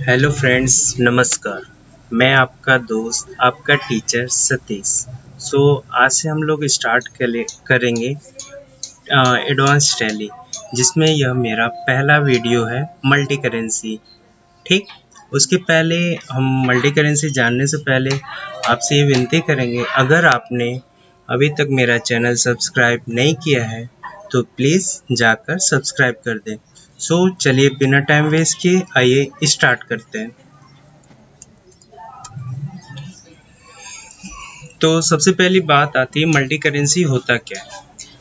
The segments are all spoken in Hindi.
हेलो फ्रेंड्स, नमस्कार। मैं आपका दोस्त, आपका टीचर सतीश। आज से हम लोग स्टार्ट करेंगे एडवांस टैली, जिसमें यह मेरा पहला वीडियो है मल्टी करेंसी। ठीक, उसके पहले हम मल्टी करेंसी जानने से पहले आपसे ये विनती करेंगे, अगर आपने अभी तक मेरा चैनल सब्सक्राइब नहीं किया है तो प्लीज़ जाकर सब्सक्राइब कर दें। चलिए बिना टाइम वेस्ट किए आइए स्टार्ट करते हैं। तो सबसे पहली बात आती है मल्टी करेंसी होता क्या है।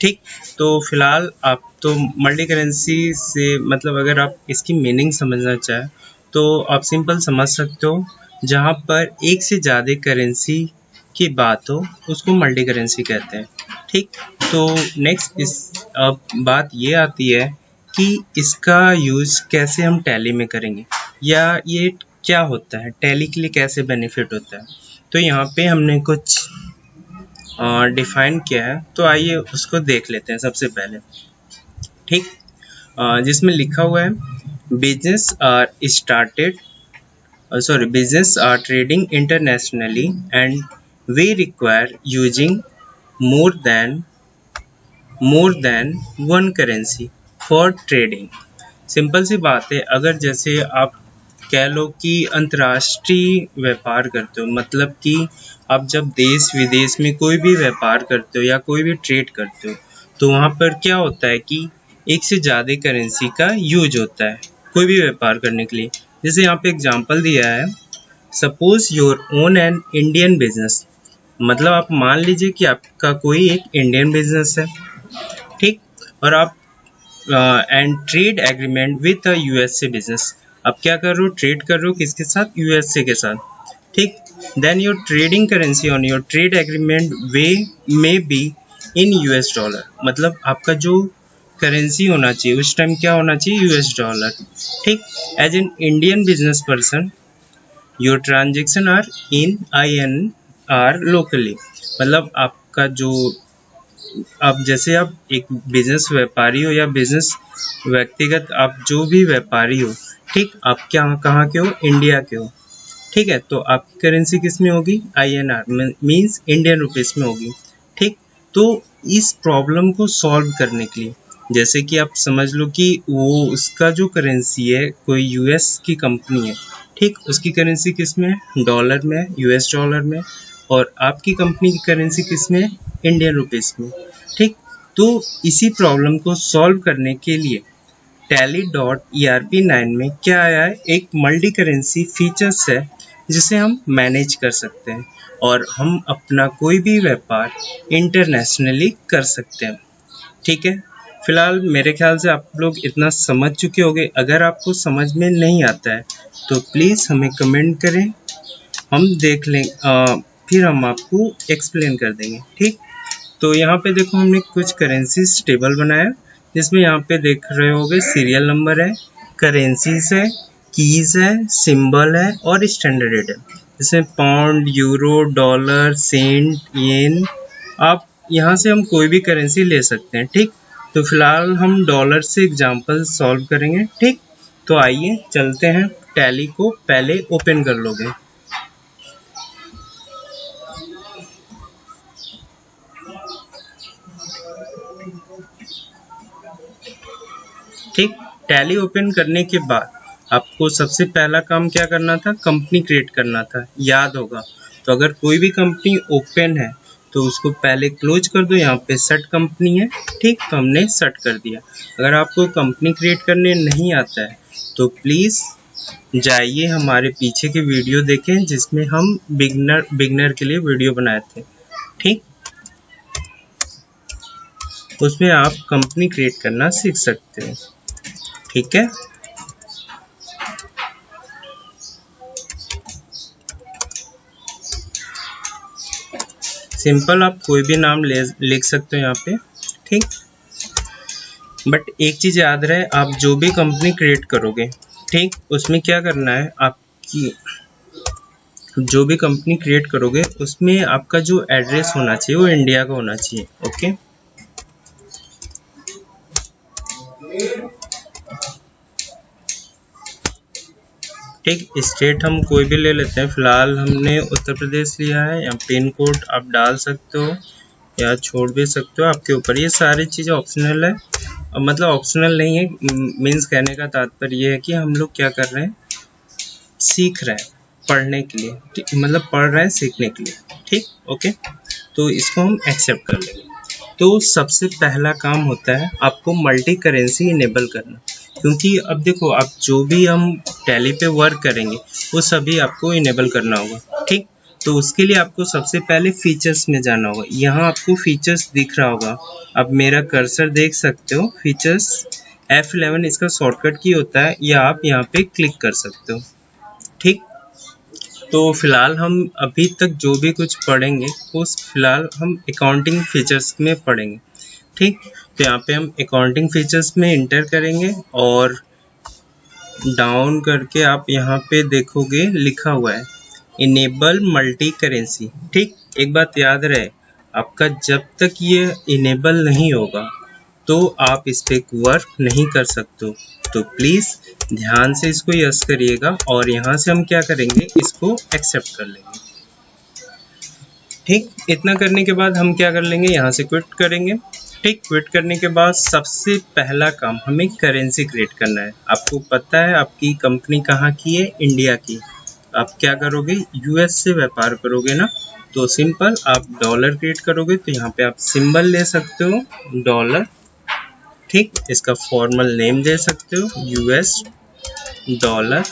ठीक, तो फिलहाल आप तो मल्टी करेंसी से मतलब अगर आप इसकी मीनिंग समझना चाहें तो आप सिंपल समझ सकते हो, जहाँ पर एक से ज़्यादा करेंसी की बात हो उसको मल्टी करेंसी कहते हैं। ठीक, तो नेक्स्ट इस अब बात ये आती है कि इसका यूज़ कैसे हम टैली में करेंगे, या ये क्या होता है, टैली के लिए कैसे बेनिफिट होता है। तो यहाँ पे हमने कुछ डिफाइन किया है, तो आइए उसको देख लेते हैं सबसे पहले। ठीक, जिसमें लिखा हुआ है business are trading internationally and we require using more than one currency for trading. Simple सी बात है, अगर जैसे आप कह लो कि अंतर्राष्ट्रीय व्यापार करते हो, मतलब कि आप जब देश विदेश में कोई भी व्यापार करते हो या कोई भी ट्रेड करते हो, तो वहाँ पर क्या होता है कि एक से ज़्यादा करेंसी का यूज होता है कोई भी व्यापार करने के लिए। जैसे यहाँ पे एग्जांपल दिया है, suppose your own N Indian business, मतलब आप मान लीजिए कि आपका कोई एक इंडियन बिजनेस है। ठीक, और आप and trade agreement with a USA business, आप क्या कर रहे हो, ट्रेड कर रहे हो किसके साथ, यूएसए के साथ। ठीक, then your trading currency on your trade agreement they may be in US dollar, मतलब आपका जो करेंसी होना चाहिए उस टाइम क्या होना चाहिए, यूएस डॉलर। ठीक, as an Indian business person your transaction are in INR locally, मतलब आपका जो आप जैसे आप एक बिजनेस व्यापारी हो या बिजनेस व्यक्तिगत आप जो भी व्यापारी हो, ठीक, आप क्या कहाँ के हो, इंडिया के हो। ठीक है, तो आपकी करेंसी किस में होगी, INR मीन्स इंडियन रुपीस में होगी। ठीक, तो इस प्रॉब्लम को सॉल्व करने के लिए, जैसे कि आप समझ लो कि वो उसका जो करेंसी है, कोई US की कंपनी है, ठीक, उसकी करेंसी किस में है, डॉलर में, US डॉलर में, और आपकी कंपनी की करेंसी किस में है, इंडियन रुपीस में। ठीक, तो इसी प्रॉब्लम को सॉल्व करने के लिए Tally.ERP9 में क्या आया है, एक मल्टी करेंसी फीचर्स है जिसे हम मैनेज कर सकते हैं और हम अपना कोई भी व्यापार इंटरनेशनली कर सकते हैं। ठीक है, फिलहाल मेरे ख्याल से आप लोग इतना समझ चुके होंगे। अगर आपको समझ में नहीं आता है तो प्लीज़ हमें कमेंट करें, हम देख लें, फिर हम आपको एक्सप्लेन कर देंगे। ठीक, तो यहाँ पे देखो हमने कुछ करेंसीज टेबल बनाया, जिसमें यहाँ पे देख रहे होगे सीरियल नंबर है, करेंसीज है, कीज है, सिंबल है और स्टैंडर्ड रेट है। जैसे पाउंड, यूरो, डॉलर, सेंट, येन, आप यहाँ से हम कोई भी करेंसी ले सकते हैं। ठीक, तो फिलहाल हम डॉलर से एग्जांपल सॉल्व करेंगे। ठीक, तो आइए चलते हैं, टैली को पहले ओपन कर लोगे। ठीक, टैली ओपन करने के बाद आपको सबसे पहला काम क्या करना था, कंपनी क्रिएट करना था, याद होगा। तो अगर कोई भी कंपनी ओपन है तो उसको पहले क्लोज कर दो, यहाँ पे सेट कंपनी है। ठीक, तो हमने सेट कर दिया। अगर आपको कंपनी क्रिएट करने नहीं आता है तो प्लीज़ जाइए हमारे पीछे के वीडियो देखें, जिसमें हम बिगनर के लिए वीडियो बनाए थे। ठीक, उसमें आप कंपनी क्रिएट करना सीख सकते हो। ठीक है, सिंपल आप कोई भी नाम लिख सकते हो यहाँ पे। ठीक, बट एक चीज़ याद रहे, आप जो भी कंपनी क्रिएट करोगे, ठीक, उसमें क्या करना है, आपकी जो भी कंपनी क्रिएट करोगे उसमें आपका जो एड्रेस होना चाहिए वो इंडिया का होना चाहिए। ओके, ठीक, स्टेट हम कोई भी ले लेते हैं, फिलहाल हमने उत्तर प्रदेश लिया है। या पिन कोड आप डाल सकते हो या छोड़ भी सकते हो, आपके ऊपर। ये सारी चीज़ें ऑप्शनल है, मतलब ऑप्शनल नहीं है, मीन्स कहने का तात्पर्य ये है कि हम लोग क्या कर रहे हैं, सीख रहे हैं पढ़ने के लिए, मतलब पढ़ रहे हैं सीखने के लिए। ठीक, ओके, तो इसको हम एक्सेप्ट कर लेंगे। तो सबसे पहला काम होता है आपको मल्टी करेंसी इनेबल करना, क्योंकि अब देखो आप जो भी हम टैली पे वर्क करेंगे वो सभी आपको इनेबल करना होगा। ठीक, तो उसके लिए आपको सबसे पहले फीचर्स में जाना होगा। यहाँ आपको फीचर्स दिख रहा होगा, आप मेरा कर्सर देख सकते हो, फीचर्स F11 इसका शॉर्टकट की होता है, या आप यहाँ पे क्लिक कर सकते हो। ठीक, तो फिलहाल हम अभी तक जो भी कुछ पढ़ेंगे उस फिलहाल हम अकाउंटिंग फीचर्स में पढ़ेंगे। ठीक, तो यहाँ पे हम अकाउंटिंग फीचर्स में इंटर करेंगे और डाउन करके आप यहाँ पे देखोगे लिखा हुआ है इनेबल मल्टी करेंसी। ठीक, एक बात याद रहे, आपका जब तक ये इनेबल नहीं होगा तो आप इस पे वर्क नहीं कर सकते हो। तो प्लीज़ ध्यान से इसको यस करिएगा और यहाँ से हम क्या करेंगे, इसको एक्सेप्ट कर लेंगे। ठीक, इतना करने के बाद हम क्या कर लेंगे, यहाँ से क्विट करेंगे। ठीक, क्विट करने के बाद सबसे पहला काम हमें करेंसी क्रिएट करना है। आपको पता है आपकी कंपनी कहाँ की है, इंडिया की। आप क्या करोगे, यूएस से व्यापार करोगे ना, तो सिंपल आप डॉलर क्रिएट करोगे। तो यहाँ पे आप सिंबल ले सकते हो डॉलर। ठीक, इसका फॉर्मल नेम दे सकते हो यूएस डॉलर।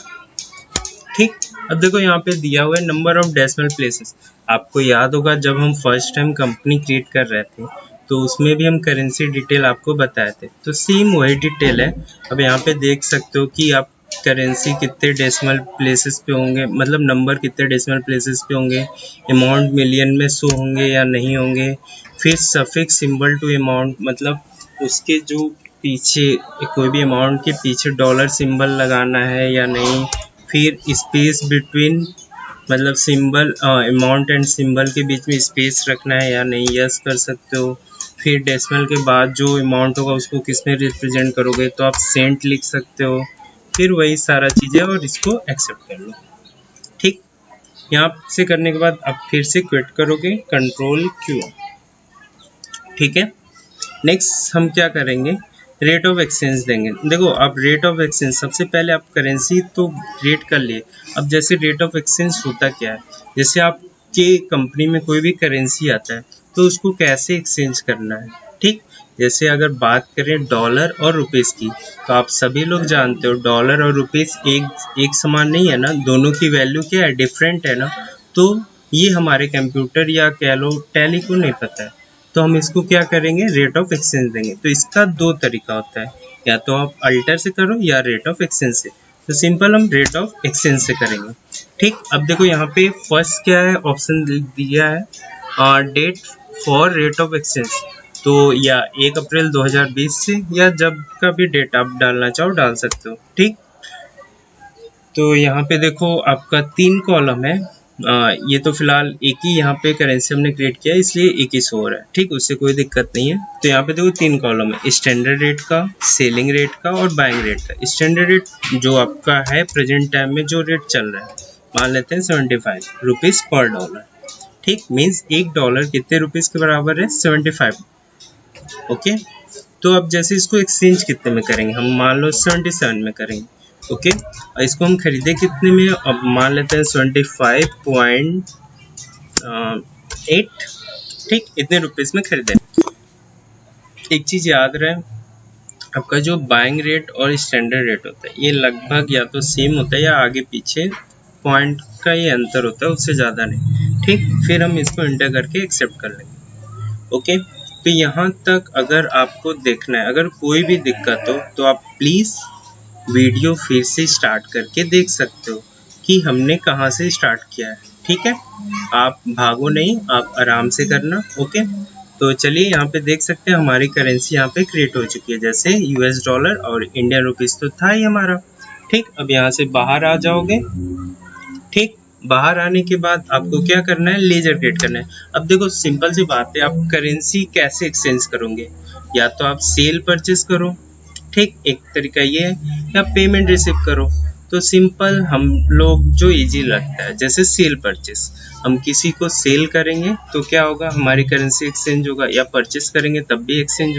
ठीक, अब देखो यहाँ पे दिया हुआ है नंबर ऑफ डेसिमल प्लेसेस। आपको याद होगा जब हम फर्स्ट टाइम कंपनी क्रिएट कर रहे थे तो उसमें भी हम करेंसी डिटेल आपको बताए थे, तो सेम वही डिटेल है। अब यहाँ पे देख सकते हो कि आप करेंसी कितने डेसिमल प्लेसेस पे होंगे, मतलब नंबर कितने डेसिमल प्लेसेस पे होंगे, अमाउंट मिलियन में शो होंगे या नहीं होंगे, फिर सफिक्स सिंबल टू अमाउंट, मतलब उसके जो पीछे कोई भी अमाउंट के पीछे डॉलर सिंबल लगाना है या नहीं, फिर स्पेस बिटवीन, मतलब सिंबल अमाउंट एंड सिंबल के बीच में स्पेस रखना है या नहीं, यस कर सकते हो। फिर डेसिमल के बाद जो अमाउंट होगा उसको किस में रिप्रेजेंट करोगे, तो आप सेंट लिख सकते हो। फिर वही सारा चीज़ें और इसको एक्सेप्ट कर लो। ठीक, यहाँ से करने के बाद आप फिर से क्विट करोगे, कंट्रोल क्यू। ठीक है, नेक्स्ट हम क्या करेंगे, रेट ऑफ एक्सचेंज देंगे। देखो आप रेट ऑफ एक्सचेंज, सबसे पहले आप करेंसी तो क्रिएट कर लिए। अब जैसे रेट ऑफ एक्सचेंज होता क्या है, जैसे आपके कंपनी में कोई भी करेंसी आता है तो उसको कैसे एक्सचेंज करना है। ठीक, जैसे अगर बात करें डॉलर और रुपीस की, तो आप सभी लोग जानते हो डॉलर और रुपीस एक समान नहीं है ना, दोनों की वैल्यू क्या है, डिफरेंट है ना। तो ये हमारे कंप्यूटर या कह लो टैली को नहीं पता है, तो हम इसको क्या करेंगे, रेट ऑफ एक्सचेंज देंगे। तो इसका दो तरीका होता है, या तो आप अल्टर से करो या रेट ऑफ एक्सचेंज से। तो सिंपल हम रेट ऑफ एक्सचेंज से करेंगे। ठीक, अब देखो यहाँ पे फर्स्ट क्या है, ऑप्शन दिया है date for rate of exchange, तो या 1 अप्रैल 2020 से, या जब का भी डेट आप डालना चाहो डाल सकते हो। ठीक, तो यहाँ पे देखो आपका 3 कॉलम है। ये तो फिलहाल एक ही यहाँ पे करेंसी हमने क्रिएट किया है इसलिए एक ही शो हो रहा है। ठीक, उससे कोई दिक्कत नहीं है। तो यहाँ पे देखो 3 कॉलम है, स्टैंडर्ड रेट का, सेलिंग रेट का और बाइंग रेट का। स्टैंडर्ड रेट जो आपका है प्रेजेंट टाइम में जो रेट चल रहा है, मान लेते हैं 75 रुपीज़ पर डॉलर। ठीक, मीन्स $1 कितने रुपीज़ के बराबर है, 75। ओके, तो अब जैसे इसको एक्सचेंज कितने में करेंगे, हम मान लो 77 में करेंगे। ओके, और इसको हम खरीदे कितने में, अब मान लेते हैं 25.8। ठीक, इतने रुपीस में खरीदे। एक चीज याद रहे, आपका जो बाइंग रेट और स्टैंडर्ड रेट होता है ये लगभग या तो सेम होता है या आगे पीछे पॉइंट का ये अंतर होता है, उससे ज़्यादा नहीं। ठीक, फिर हम इसको इंटर करके एक्सेप्ट कर लेंगे। ओके, तो यहाँ तक अगर आपको देखना है, अगर कोई भी दिक्कत हो तो आप प्लीज़ वीडियो फिर से स्टार्ट करके देख सकते हो कि हमने कहाँ से स्टार्ट किया है। ठीक है, आप भागो नहीं, आप आराम से करना। ओके, तो चलिए यहाँ पे देख सकते हैं हमारी करेंसी यहाँ पे क्रिएट हो चुकी है, जैसे यूएस डॉलर और इंडियन रुपीस तो था ही हमारा। ठीक, अब यहाँ से बाहर आ जाओगे। ठीक, बाहर आने के बाद आपको क्या करना है, लेजर क्रिएट करना है। अब देखो सिंपल सी बात है, आप करेंसी कैसे एक्सचेंज करोगे, या तो आप सेल परचेज करो। ठीक, एक तरीका ये है, या पेमेंट रिसीव करो। तो सिंपल हम लोग जो इजी लगता है, जैसे सेल परचेस, हम किसी को सेल करेंगे तो क्या होगा, हमारी करेंसी एक्सचेंज होगा, या परचेस करेंगे तब भी एक्सचेंज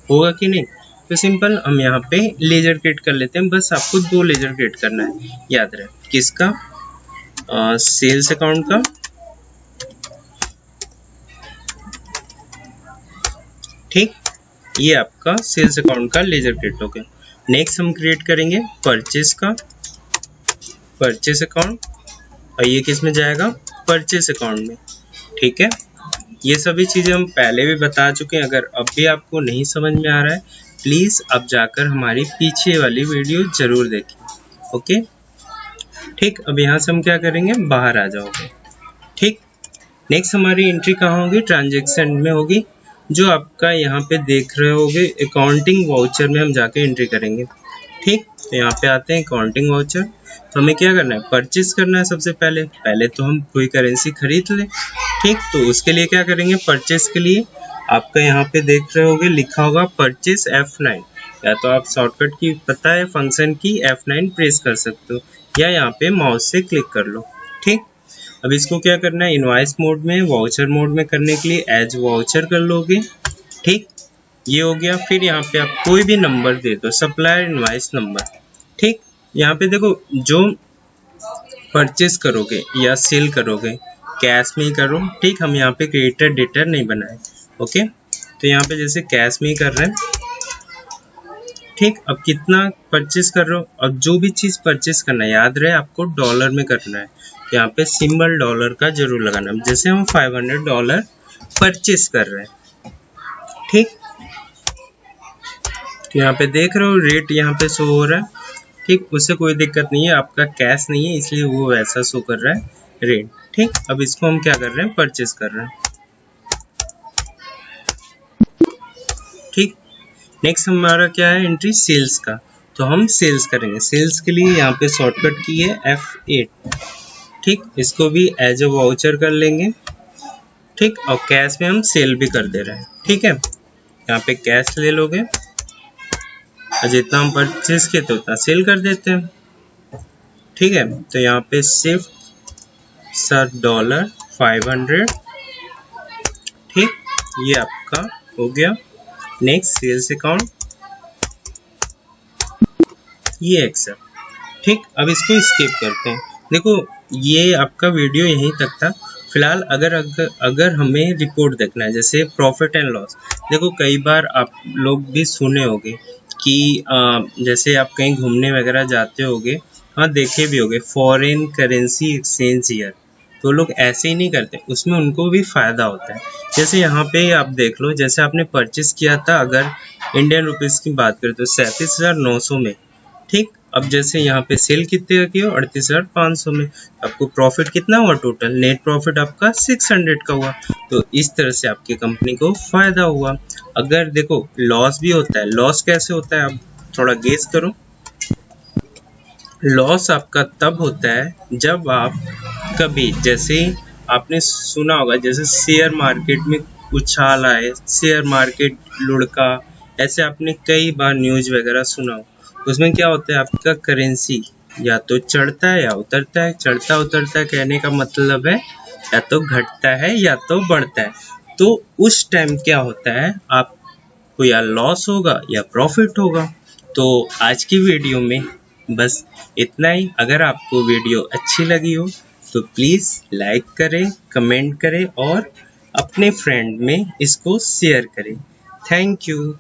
होगा कि नहीं। तो सिंपल हम यहाँ पे लेजर क्रिएट कर लेते हैं। बस आपको 2 लेजर क्रिएट करना है, याद रहे, किसका, सेल्स अकाउंट का, ठीक, ये आपका सेल्स अकाउंट का लेजर क्रिएट हो गया। नेक्स्ट हम क्रिएट करेंगे परचेस का, परचेस अकाउंट, और ये किस में जाएगा, परचेस अकाउंट में, ठीक है। ये सभी चीज़ें हम पहले भी बता चुके हैं। अगर अब भी आपको नहीं समझ में आ रहा है, प्लीज़ अब जाकर हमारी पीछे वाली वीडियो ज़रूर देखें, ओके, ठीक। अब यहाँ से हम क्या करेंगे, बाहर आ जाओगे, ठीक। नेक्स्ट हमारी एंट्री कहाँ होगी, ट्रांजेक्शन में होगी, जो आपका यहाँ पे देख रहे होगे अकाउंटिंग वाउचर में हम जाके एंट्री करेंगे, ठीक। तो यहाँ पे आते हैं अकाउंटिंग वाउचर। तो हमें क्या करना है, परचेस करना है। सबसे पहले तो हम कोई करेंसी खरीद लें, ठीक। तो उसके लिए क्या करेंगे, परचेस के लिए आपका यहाँ पे देख रहे होगे लिखा होगा परचेस F9, या तो आप शॉर्टकट की पता है फंक्शन की F9 प्रेस कर सकते हो, या यहाँ पे माउस से क्लिक कर लो, ठीक। अब इसको क्या करना है, इनवॉइस मोड में, वाउचर मोड में करने के लिए एज वाउचर कर लोगे, ठीक, ये हो गया। फिर यहाँ पे आप कोई भी नंबर दे दो, सप्लायर इनवॉइस नंबर, ठीक। यहाँ पे देखो, जो परचेस करोगे या सेल करोगे कैश में ही करो, ठीक। हम यहाँ पे क्रेडिटर डेटर नहीं बनाए, ओके। तो यहाँ पे जैसे कैश में ही कर रहे हैं, ठीक। अब कितना परचेस कर रहे हो, अब जो भी चीज़ परचेस करना है याद रहे आपको डॉलर में करना है। यहाँ पे सिंबल डॉलर का जरूर लगाना है। जैसे हम $500 परचेस कर रहे हैं, ठीक। तो यहाँ पे देख रहे हो रेट यहाँ पे शो हो रहा है, ठीक। उससे कोई दिक्कत नहीं है, आपका कैश नहीं है इसलिए वो वैसा शो कर रहा है रेट, ठीक। अब इसको हम क्या कर रहे हैं, परचेस कर रहे हैं, ठीक। नेक्स्ट हमारा क्या है, एंट्री सेल्स का। तो हम सेल्स करेंगे। सेल्स के लिए यहाँ पे शॉर्टकट की है F8, ठीक। इसको भी एज ए वाउचर कर लेंगे, ठीक। और कैश में हम सेल भी कर दे रहे हैं, ठीक है। यहाँ पे कैश ले लोगे और जितना हम परचेज किए तो उतना सेल कर देते हैं, ठीक है। तो यहाँ पे सिर्फ $500, ठीक, ये आपका हो गया। नेक्स्ट सेल्स अकाउंट, ये एक्सेप्ट, ठीक। अब इसको स्किप करते हैं। देखो ये आपका वीडियो यहीं तक था। फिलहाल अगर हमें रिपोर्ट देखना है, जैसे प्रॉफिट एंड लॉस, देखो कई बार आप लोग भी सुने होंगे कि जैसे आप कहीं घूमने वगैरह जाते होगे, हाँ देखे भी होगे, फॉरेन करेंसी एक्सचेंज ईयर, तो लोग ऐसे ही नहीं करते, उसमें उनको भी फ़ायदा होता है। जैसे यहाँ पे आप देख लो, जैसे आपने परचेस किया था, अगर इंडियन रुपीज़ की बात करें तो 37,900 में, ठीक। अब जैसे यहाँ पे सेल कितने का किया, 38,500 में, आपको प्रॉफिट कितना हुआ, टोटल नेट प्रॉफिट आपका 600 का हुआ। तो इस तरह से आपकी कंपनी को फायदा हुआ। अगर देखो लॉस भी होता है, लॉस कैसे होता है, आप थोड़ा गेस करो। लॉस आपका तब होता है जब आप कभी, जैसे आपने सुना होगा, जैसे शेयर मार्केट में उछाल आए, शेयर मार्केट लुढ़का, ऐसे आपने कई बार न्यूज़ वगैरह सुना हो। उसमें क्या होता है, आपका करेंसी या तो चढ़ता है या उतरता है। चढ़ता उतरता कहने का मतलब है या तो घटता है या तो बढ़ता है। तो उस टाइम क्या होता है, आपको या लॉस होगा या प्रॉफिट होगा। तो आज की वीडियो में बस इतना ही। अगर आपको वीडियो अच्छी लगी हो तो प्लीज़ लाइक करें, कमेंट करें और अपने फ्रेंड में इसको शेयर करें। Thank you.